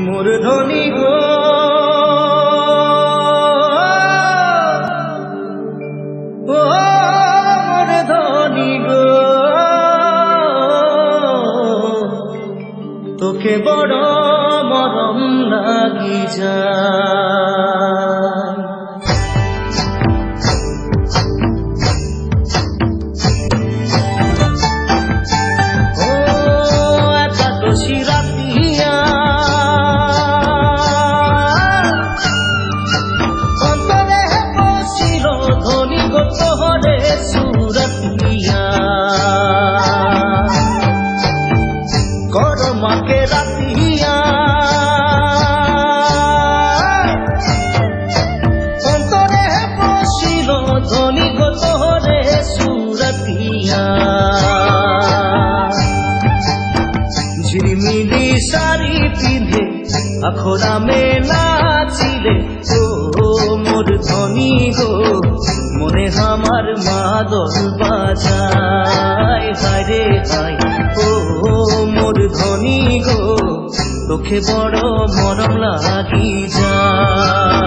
মোর ধনী গো ও মোর ধনী গো, তোকে বড় মরম লাগি যায়। ও একাদশী রাতিয়া অন্তরে বসিল ধনী গো তোহরে সুরতিয়া, করমাকে রাতিয়া অন্তরে বসিল ধনী গো তোহরে সুরতিয়া। ঝিলমিলি শাড়ি পিঁধে আখড়ামে নাচিলে ও মোর ধনী গো, মনে আমার মাদল বাজায়। হায় রে হায় ও মোর ধনী গো, তোকে বড় মরম লাগি যায়।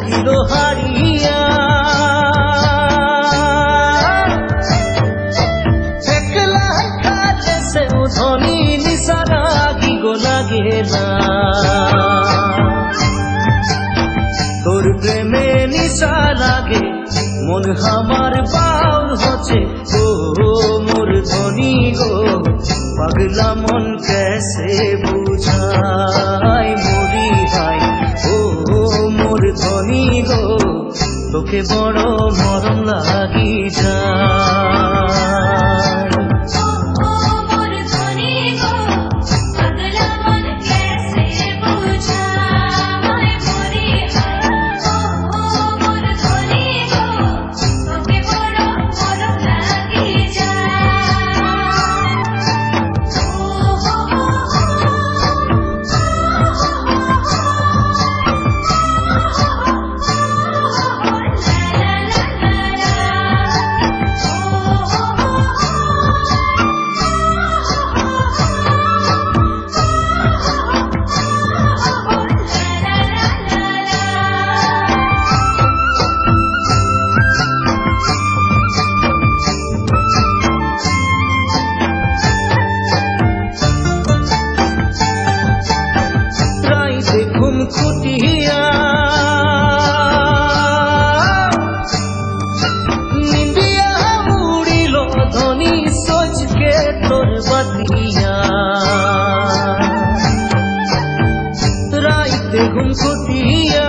কিলো হারিয়া একলা খালে সে ধনী নিশানা কি গো লাগে না। তোর প্রেমে নিশা লাগে মন আমার বাউল হচ্ছে ও মোর ধনী গো, পাগলা মন कैसे বুঝায় মরি হায় ও মোর ধনী গো, তোকে বড় মরম লাগি যায়। খুটিয়া নিন্দিয়া উড়িল ধনী সোচকে তোর বাতিয়া, রাইতে ঘুম খুটিয়া